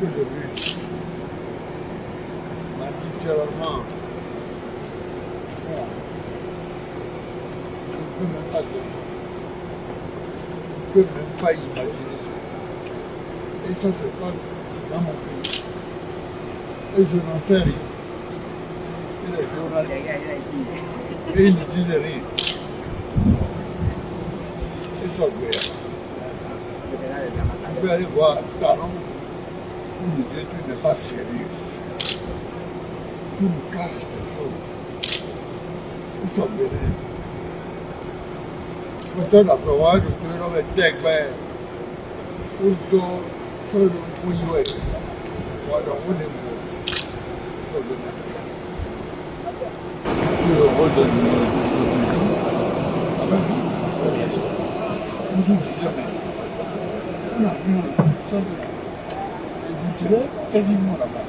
que j'ai vu, naturellement, je ne peux même pas imaginer ça. Et ça se passe dans mon pays. Et je n'en fais rien. Et les journalistes, et ils ne disent rien. Ils sont bien. Je vais aller voir Talon. Il me dit, tu n'es pas sérieux. Tu me casses quelque chose. Ils sont bien. Maintenant, la province, je dois me découvrir. Untuk punya wadah mana sur le rôle de bien sûr. Nous on a vu ça, c'est quasiment là-bas.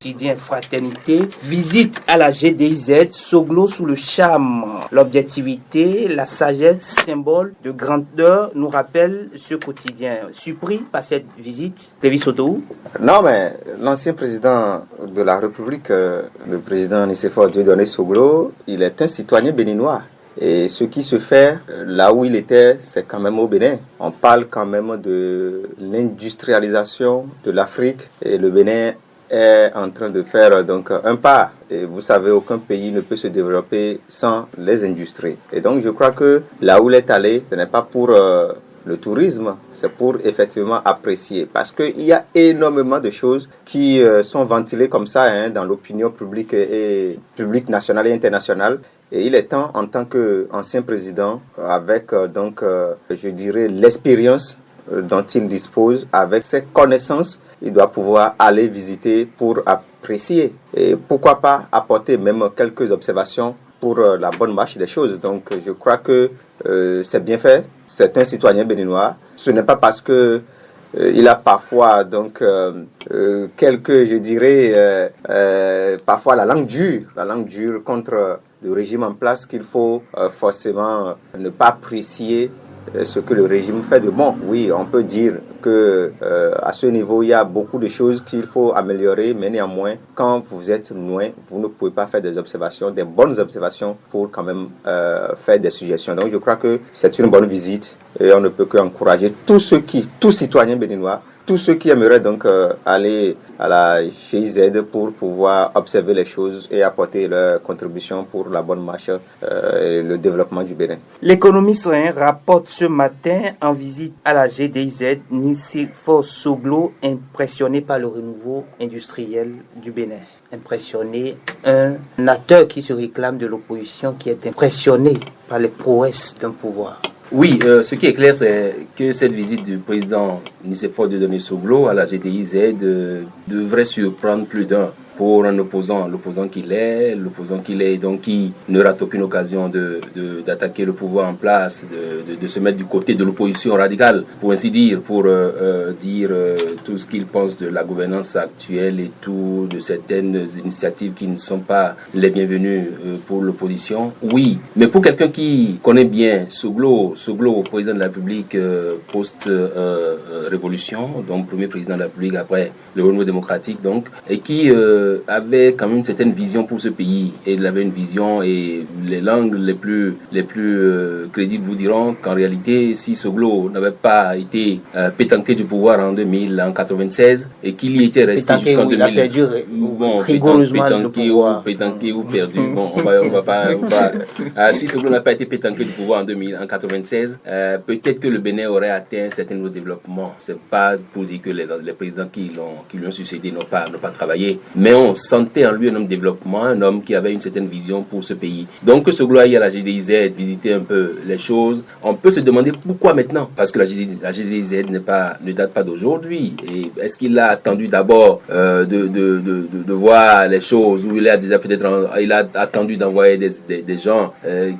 Quotidien Fraternité, visite à la GDIZ, Soglo sous le charme. L'objectivité, la sagesse, symbole de grandeur nous rappelle ce quotidien. Surpris par cette visite, Lévi Soto? Non, mais l'ancien président de la République, le président Nicéphore Dieudonné Soglo, il est un citoyen béninois. Et ce qui se fait là où il était, c'est quand même au Bénin. On parle quand même de l'industrialisation de l'Afrique et le Bénin est en train de faire donc un pas. Et vous savez, aucun pays ne peut se développer sans les industries. Et donc je crois que là où il est allé, ce n'est pas pour le tourisme, c'est pour effectivement apprécier. Parce qu'il y a énormément de choses qui sont ventilées comme ça dans l'opinion publique et publique nationale et internationale. Et il est temps, en tant qu'ancien président, avec je dirais l'expérience dont il dispose, avec ses connaissances, il doit pouvoir aller visiter pour apprécier et pourquoi pas apporter même quelques observations pour la bonne marche des choses. Donc je crois que c'est bien fait. C'est un citoyen béninois. Ce n'est pas parce que il a parfois quelques, je dirais, parfois la langue dure contre le régime en place qu'il faut forcément ne pas apprécier ce que le régime fait de bon. Oui, on peut dire que à ce niveau, il y a beaucoup de choses qu'il faut améliorer, mais néanmoins, quand vous êtes loin, vous ne pouvez pas faire des observations, des bonnes observations pour quand même faire des suggestions. Donc je crois que c'est une bonne visite et on ne peut qu'encourager tous citoyens béninois, tous ceux qui aimeraient donc aller à la GIZ pour pouvoir observer les choses et apporter leur contribution pour la bonne marche et le développement du Bénin. L'économiste rapporte ce matin en visite à la GDIZ Nicéphore Soglo, impressionné par le renouveau industriel du Bénin. Impressionné, un acteur qui se réclame de l'opposition, qui est impressionné par les prouesses d'un pouvoir. Oui, ce qui est clair, c'est que cette visite du président Nicéphore Dieudonné Soglo à la GDIZ devrait surprendre plus d'un pour un opposant, l'opposant qu'il est, donc qui ne rate aucune occasion d'attaquer le pouvoir en place, de se mettre du côté de l'opposition radicale, pour ainsi dire, pour dire tout ce qu'il pense de la gouvernance actuelle et tout, de certaines initiatives qui ne sont pas les bienvenues pour l'opposition. Oui, mais pour quelqu'un qui connaît bien Soglo, président de la République post-révolution, donc premier président de la République après le renouveau démocratique, donc, et qui avait quand même une certaine vision pour ce pays, et il avait une vision, et les langues les plus crédibles vous diront qu'en réalité, si Soglo n'avait pas été pétanqué du pouvoir en 1996 et qu'il y était resté jusqu'en 2000, il a perdu rigoureusement le pouvoir. Pétanqué ou perdu, bon, on va pas si Soglo n'a pas été pétanqué du pouvoir en 1996, peut-être que le Bénin aurait atteint un certain niveau de développement. C'est pas pour dire que les présidents qui lui ont succédé n'ont pas travaillé, mais on sentait en lui un homme de développement, un homme qui avait une certaine vision pour ce pays. Donc que Soglo aille à la GDIZ visiter un peu les choses, on peut se demander pourquoi maintenant, parce que la GDIZ ne date pas d'aujourd'hui. Et est-ce qu'il a attendu d'abord de voir les choses, ou il a déjà il a attendu d'envoyer des gens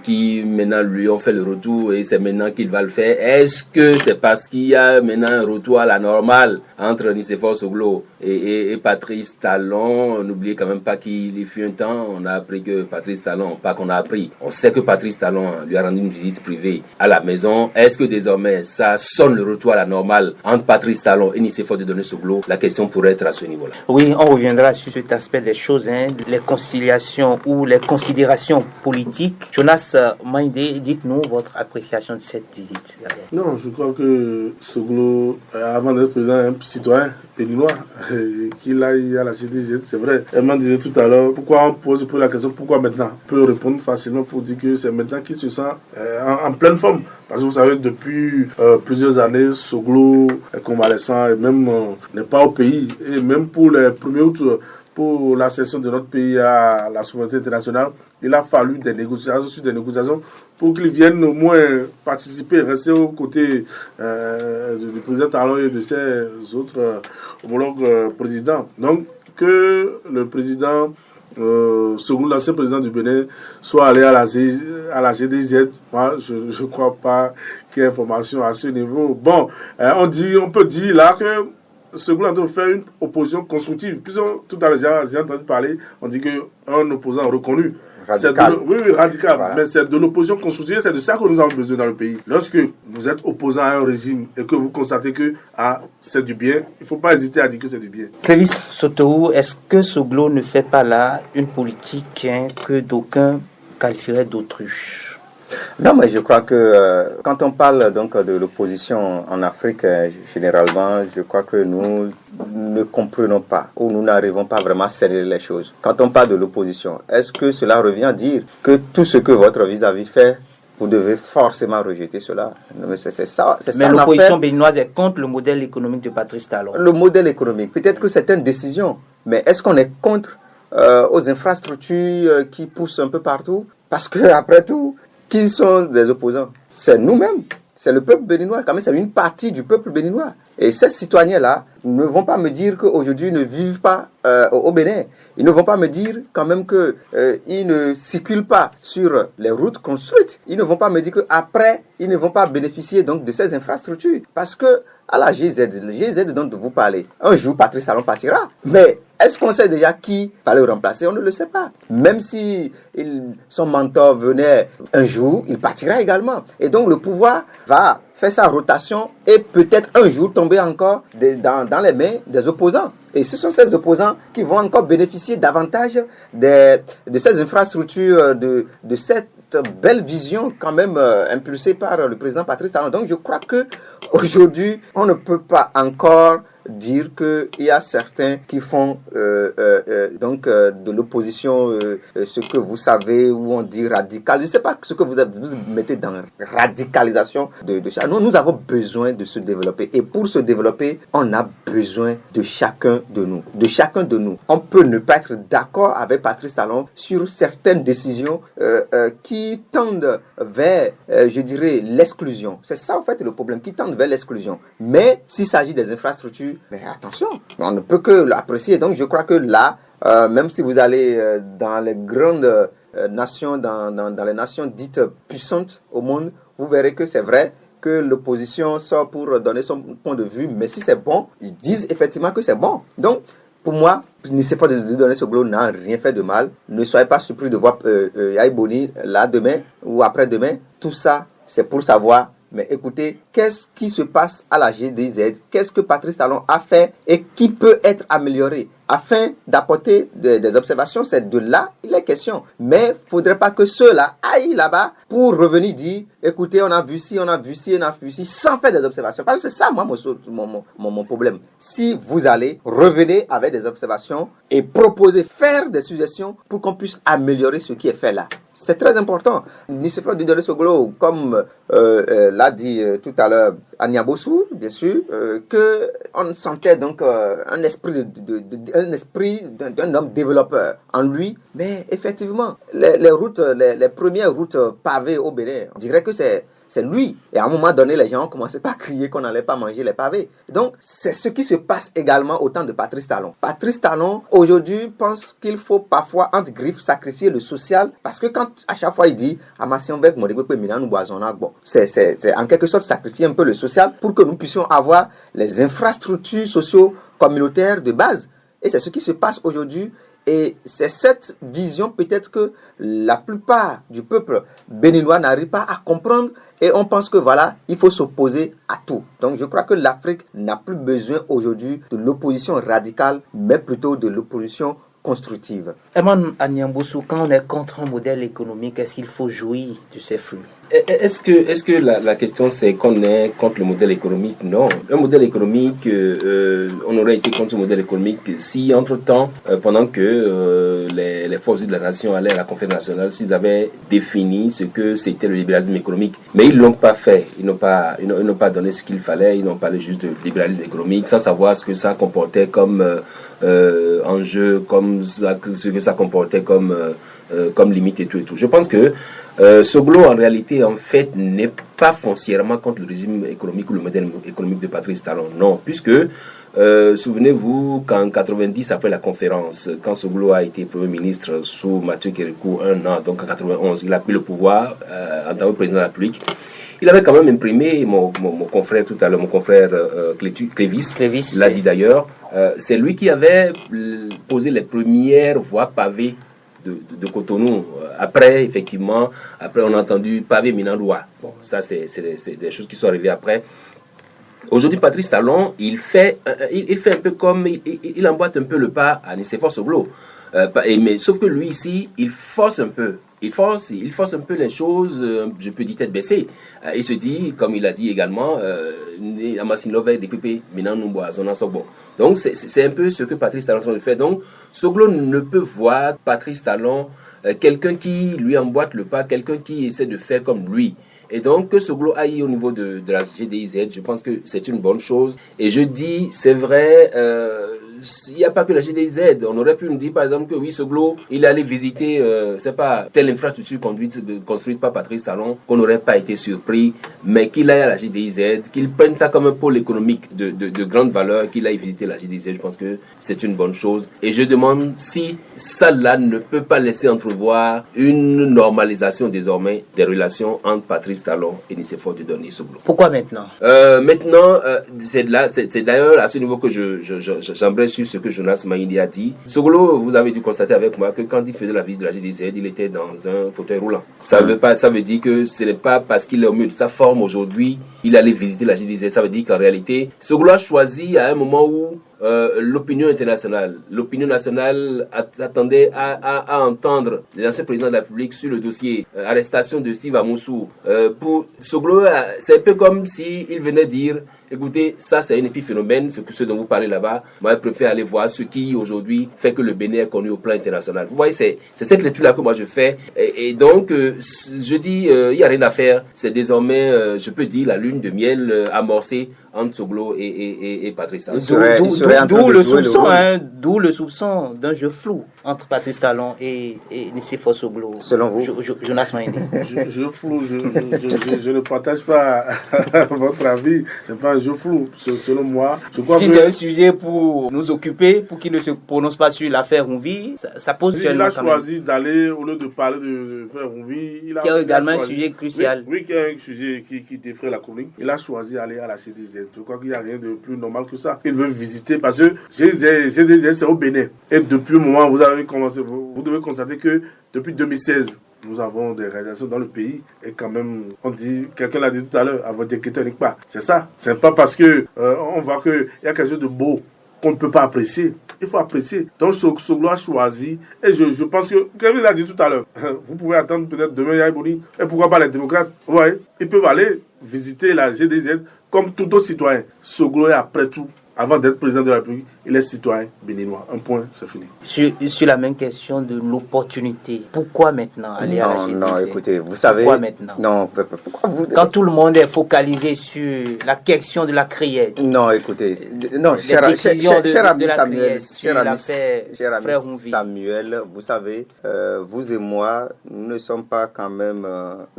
qui maintenant lui ont fait le retour et c'est maintenant qu'il va le faire? Est-ce que c'est parce qu'il y a maintenant un retour à la normale entre Nicéphore Soglo et Patrice Talon faut n'oublier quand même pas qu'il fut un temps, on a appris que Patrice Talon, pas qu'on a appris, on sait que Patrice Talon lui a rendu une visite privée à la maison. Est-ce que désormais ça sonne le retour à la normale entre Patrice Talon et Nicéphore Dieudonné Soglo? La question pourrait être à ce niveau-là. Oui, on reviendra sur cet aspect des choses, les conciliations ou les considérations politiques. Jonas Maïndé, dites-nous votre appréciation de cette visite. Non, je crois que Soglo, avant d'être président, est un citoyen béninois, qu'il aille à la CDZ, c'est vrai. Elle m'a dit tout à l'heure, pourquoi on pose la question, pourquoi maintenant? On peut répondre facilement pour dire que c'est maintenant qu'il se sent en pleine forme. Parce que vous savez, depuis plusieurs années, Soglo est convalescent et même n'est pas au pays. Et même pour les 1er août, pour l'accession de notre pays à la souveraineté internationale, il a fallu des négociations pour qu'il vienne au moins participer, rester aux côtés du président Talon et de ses autres homologues présidents. Donc, que le président Soglo, l'ancien président du Bénin, soit allé à la GDZ, moi, je ne crois pas qu'il y ait information à ce niveau. Bon, on peut dire là que Soglo a fait une opposition constructive. Puis tout à l'heure, j'ai entendu parler, on dit qu'un opposant reconnu. Radical. Oui, radical. Voilà. Mais c'est de l'opposition constructive, c'est de ça que nous avons besoin dans le pays. Lorsque vous êtes opposant à un régime et que vous constatez que c'est du bien, il ne faut pas hésiter à dire que c'est du bien. Clévis Sotohou, est-ce que Soglo ne fait pas là une politique que d'aucuns qualifieraient d'autruche? Non, mais je crois que quand on parle donc de l'opposition en Afrique, généralement, je crois que nous ne comprenons pas ou nous n'arrivons pas vraiment à cerner les choses. Quand on parle de l'opposition, est-ce que cela revient à dire que tout ce que votre vis-à-vis fait, vous devez forcément rejeter cela? Non, mais c'est ça. Mais l'opposition béninoise est contre le modèle économique de Patrice Talon. Le modèle économique, peut-être que c'est une décision, mais est-ce qu'on est contre aux infrastructures qui poussent un peu partout? Parce que après tout, qui sont des opposants? C'est nous-mêmes, c'est le peuple béninois, quand même, c'est une partie du peuple béninois. Et ces citoyens-là ne vont pas me dire qu'aujourd'hui ils ne vivent pas au Bénin. Ils ne vont pas me dire quand même qu'ils ne circulent pas sur les routes construites. Ils ne vont pas me dire qu'après, ils ne vont pas bénéficier donc de ces infrastructures. Parce que à la GZ, le GZ dont vous parlez, un jour Patrice Talon partira. Mais est-ce qu'on sait déjà qui va le remplacer? On ne le sait pas. Même si son mentor venait un jour, il partira également. Et donc le pouvoir va faire sa rotation et peut-être un jour tomber encore dans les mains des opposants. Et ce sont ces opposants qui vont encore bénéficier davantage de ces infrastructures, de cette belle vision quand même impulsée par le président Patrice Talon. Donc je crois que aujourd'hui on ne peut pas encore dire qu'il y a certains qui font donc de l'opposition ce que vous savez, où on dit radical. Je ne sais pas ce que vous mettez dans radicalisation de ça. Nous avons besoin de se développer. Et pour se développer, on a besoin de chacun de nous. De chacun de nous. On peut ne pas être d'accord avec Patrice Talon sur certaines décisions qui tendent vers, je dirais, l'exclusion. C'est ça en fait le problème, qui tendent vers l'exclusion. Mais s'il s'agit des infrastructures, mais attention, on ne peut que l'apprécier. Donc je crois que là, même si vous allez dans les grandes nations, dans les nations dites puissantes au monde, vous verrez que c'est vrai que l'opposition sort pour donner son point de vue. Mais si c'est bon, ils disent effectivement que c'est bon. Donc, pour moi, Nicéphore Dieudonné Soglo n'a rien fait de mal. Ne soyez pas surpris de voir Yahi Boni là demain ou après-demain. Tout ça, c'est pour savoir. Mais écoutez, qu'est-ce qui se passe à la GDZ? Qu'est-ce que Patrice Talon a fait et qui peut être amélioré? Afin d'apporter des observations, c'est de là il est question. Mais il ne faudrait pas que ceux-là aillent là-bas pour revenir dire, écoutez, on a vu ci, on a vu ci, on a vu ci, sans faire des observations. Parce que c'est ça, moi, mon problème. Si vous allez, revenez avec des observations et proposez, faire des suggestions pour qu'on puisse améliorer ce qui est fait là. C'est très important. Nicéphore Dieudonné Soglo, comme l'a dit tout à l'heure Ania Bossou, bien sûr, qu'on sentait donc un esprit d'un homme développeur en lui. Mais effectivement, les routes, les premières routes pavées au Bénin, on dirait que c'est lui. Et à un moment donné, les gens ont commencé par crier qu'on n'allait pas manger les pavés. Donc, c'est ce qui se passe également au temps de Patrice Talon. Patrice Talon, aujourd'hui, pense qu'il faut parfois, entre griffes, sacrifier le social. Parce que quand, à chaque fois, il dit, c'est en quelque sorte sacrifier un peu le social pour que nous puissions avoir les infrastructures socio-communautaires de base. Et c'est ce qui se passe aujourd'hui. Et c'est cette vision peut-être que la plupart du peuple béninois n'arrive pas à comprendre. Et on pense que voilà, il faut s'opposer à tout. Donc je crois que l'Afrique n'a plus besoin aujourd'hui de l'opposition radicale, mais plutôt de l'opposition constructive. Eman Anyamboussou, quand on est contre un modèle économique, est-ce qu'il faut jouir de ces flux? Est-ce que la question c'est qu'on est contre le modèle économique? Non. Un modèle économique, on aurait été contre ce modèle économique si entre-temps, pendant que les forces de la nation allaient à la conférence nationale, s'ils avaient défini ce que c'était le libéralisme économique. Mais ils ne l'ont pas fait. Ils n'ont pas donné ce qu'il fallait. Ils n'ont parlé juste de libéralisme économique sans savoir ce que ça comportait comme enjeu, comme ce que ça comportait comme limite et tout. Je pense que Soglo, en réalité, en fait, n'est pas foncièrement contre le régime économique ou le modèle économique de Patrice Talon. Non, puisque, souvenez-vous qu'en 90, après la conférence, quand Soglo a été Premier ministre sous Mathieu Kérékou 1 an, donc en 91, il a pris le pouvoir en tant que président de la République. Il avait quand même imprimé, mon confrère tout à l'heure, mon confrère Clévis l'a dit d'ailleurs, c'est lui qui avait posé les premières voies pavées de Cotonou. Après, effectivement, on a entendu pavé Minandoua. Bon, ça, c'est des choses qui sont arrivées après. Aujourd'hui, Patrice Talon, il fait un peu comme, il emboîte un peu le pas à Nicéphore Soglo. Mais sauf que lui, ici, il force un peu. Il force un peu les choses, je peux dire tête baissée. Il se dit, comme il a dit également, donc c'est un peu ce que Patrice Talon est en train de faire. Donc Soglo ne peut voir Patrice Talon quelqu'un qui lui emboîte le pas, quelqu'un qui essaie de faire comme lui. Et donc que Soglo aille au niveau de la GDIZ, je pense que c'est une bonne chose. Et je dis, c'est vrai, il n'y a pas que la GDIZ. On aurait pu nous dire par exemple que oui, Soglo, il allait visiter, c'est pas telle infrastructure construite par Patrice Talon, qu'on n'aurait pas été surpris, mais qu'il aille à la GDIZ, qu'il prenne ça comme un pôle économique de grande valeur, qu'il aille visiter la GDIZ. Je pense que c'est une bonne chose. Et je demande si ça là ne peut pas laisser entrevoir une normalisation désormais des relations entre Patrice Talon et Nicéphore Dieudonné Soglo. Pourquoi maintenant? Maintenant, c'est d'ailleurs à ce niveau que j'aimerais sur ce que Jonas Maïdi a dit. Soglo, vous avez dû constater avec moi que quand il faisait la visite de la GDZ, il était dans un fauteuil roulant. Ça veut dire que ce n'est pas parce qu'il est au mieux de sa forme aujourd'hui, il allait visiter la GDZ. Ça veut dire qu'en réalité, Soglo a choisi à un moment où l'opinion nationale attendait à entendre l'ancien président de la République sur le dossier arrestation de Steve Amoussou. Pour Soglo, c'est un peu comme s'il venait dire, écoutez, ça c'est un épiphénomène, ce dont vous parlez là-bas. Moi, je préfère aller voir ce qui aujourd'hui fait que le Bénin est connu au plan international. Vous voyez, c'est cette lecture-là que moi je fais. Et donc, je dis, il n'y a rien à faire. C'est désormais, je peux dire, la lune de miel amorcée entre Soglo et Patrice Talon. D'où le soupçon d'un jeu flou entre Patrice Talon et Nicéphore Soglo. Selon vous? Jonas Maïdi. Jeu flou, je ne partage pas votre avis. C'est pas un jeu flou, selon moi. Je crois si c'est un sujet pour nous occuper, pour qu'il ne se prononce pas sur l'affaire Rouvi, ça pose seulement. Il a choisi d'aller, au lieu de parler de l'affaire Rouvi, qui est également un sujet crucial. Oui, qui est un sujet qui défraie la chronique. Il a choisi d'aller à la CDZ. Je crois qu'il n'y a rien de plus normal que ça. Il veut visiter parce que CDZ, c'est au Bénin. Et depuis le moment où vous avez commencé, vous devez constater que depuis 2016, nous avons des réalisations dans le pays et quand même, on dit, quelqu'un l'a dit tout à l'heure, avoir des critères uniques pas. C'est ça. C'est pas parce que on voit qu'il y a quelque chose de beau qu'on ne peut pas apprécier. Il faut apprécier. Donc, Soglo a choisi, et je pense que, comme il a dit tout à l'heure, vous pouvez attendre peut-être demain Yaïbouni, et pourquoi pas les démocrates, ouais, ils peuvent aller visiter la GDZ comme tout autre citoyen. Soglo est après tout, avant d'être président de la République, il est citoyen béninois. Un point, c'est fini. Sur la même question de l'opportunité, pourquoi maintenant aller à la GDZ? Non, écoutez, vous savez... Pourquoi maintenant? Non, pourquoi vous... Quand tout le monde est focalisé sur la question de la criette. Non, écoutez, non, cher ami Samuel, vous savez, vous et moi, nous ne sommes pas quand même...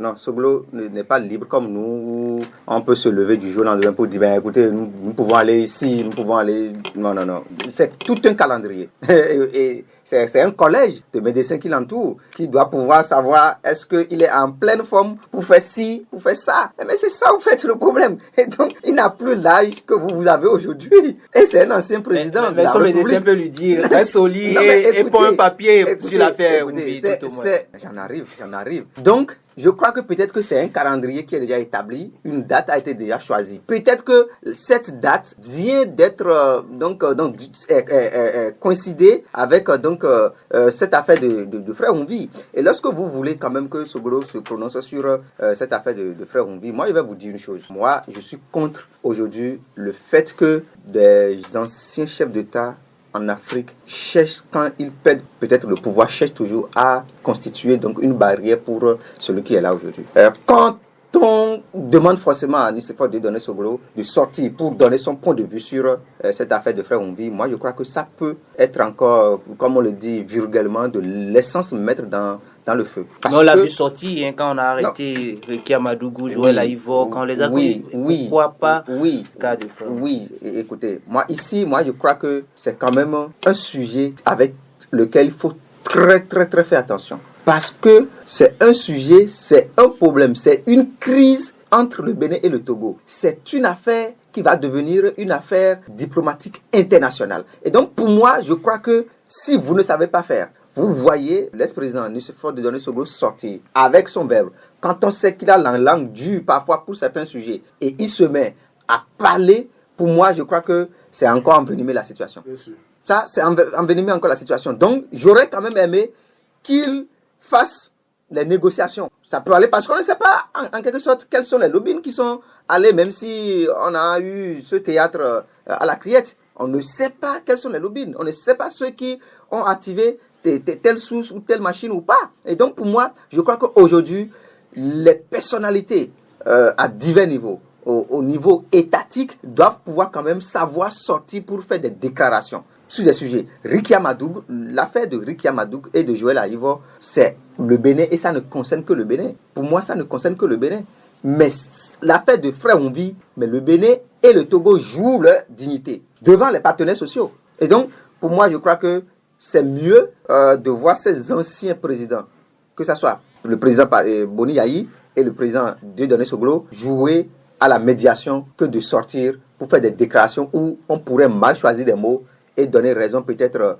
non, Soglo n'est pas libre comme nous, où on peut se lever du jour au lendemain pour dire, ben écoutez, nous pouvons aller ici, nous pouvons aller... Non. non. C'est tout un calendrier. Et c'est un collège de médecins qui l'entourent, qui doit pouvoir savoir est-ce qu'il est en pleine forme pour faire ci, pour faire ça. Mais c'est ça, en fait, le problème. Et donc, il n'a plus l'âge que vous avez aujourd'hui. Et c'est un ancien président de la son République. médecin peut lui dire, reste au lit et prends un papier sur l'affaire. J'en arrive. Donc, je crois que peut-être que c'est un calendrier qui est déjà établi, une date a été déjà choisie. Peut-être que cette date vient d'être coïncidée avec cette affaire de Frère Oumvi. Et lorsque vous voulez quand même que Soglo se prononce sur cette affaire de Frère Oumvi, moi je vais vous dire une chose. Moi, je suis contre aujourd'hui le fait que des anciens chefs d'État en Afrique cherchent, quand ils perdent peut-être le pouvoir, cherchent toujours à constituer donc une barrière pour celui qui est là aujourd'hui. Quand on demande forcément à Nicéphore de donner Soglo de sortir pour donner son point de vue sur cette affaire de Frère Oumvi, moi je crois que ça peut être encore, comme on le dit vulgairement, de l'essence mettre dans le feu. Mais on l'a vu sortir quand on a arrêté Ricky Amadougou, Joël Aïvo, quand on les a pourquoi pas cas de Frère. Oui, écoutez, moi je crois que c'est quand même un sujet avec lequel il faut très faire attention. Parce que c'est un sujet, c'est un problème, c'est une crise entre le Bénin et le Togo. C'est une affaire qui va devenir une affaire diplomatique internationale. Et donc pour moi, je crois que si vous ne savez pas faire, vous voyez l'ex-président Nicéphore Dieudonné Soglo sortir avec son verbe. Quand on sait qu'il a la langue dure parfois pour certains sujets et il se met à parler, pour moi, je crois que c'est encore envenimer la situation. Bien sûr. Ça, c'est envenimer encore la situation. Donc, j'aurais quand même aimé qu'il fasse les négociations. Ça peut aller parce qu'on ne sait pas en quelque sorte quels sont les lobbying qui sont allés, même si on a eu ce théâtre à la Criette. On ne sait pas quels sont les lobbying. On ne sait pas ceux qui ont activé telle source ou telle machine ou pas. Et donc pour moi, je crois qu'aujourd'hui, les personnalités à divers niveaux, au niveau étatique, doivent pouvoir quand même savoir sortir pour faire des déclarations sur des sujets. Ricky Amadougou, l'affaire de Ricky Amadougou et de Joël Aïvo, c'est le Bénin et ça ne concerne que le Bénin. Pour moi, ça ne concerne que le Bénin. Mais l'affaire de Frère Oumvi, mais le Bénin et le Togo jouent leur dignité devant les partenaires sociaux. Et donc, pour moi, je crois que c'est mieux de voir ces anciens présidents, que ce soit le président Boni Yayi et le président Dieudonné Soglo, jouer à la médiation que de sortir pour faire des déclarations où on pourrait mal choisir des mots et donner raison peut-être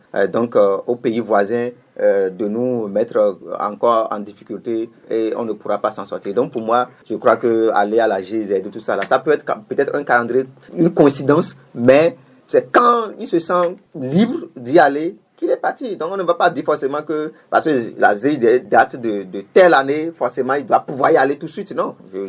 aux pays voisins de nous mettre encore en difficulté et on ne pourra pas s'en sortir. Donc pour moi, je crois que aller à la GIZ et tout ça, là, ça peut être peut-être un calendrier, une coïncidence, mais c'est quand il se sent libre d'y aller qu'il est parti. Donc on ne va pas dire forcément que parce que la GIZ date de telle année, forcément il doit pouvoir y aller tout de suite, non.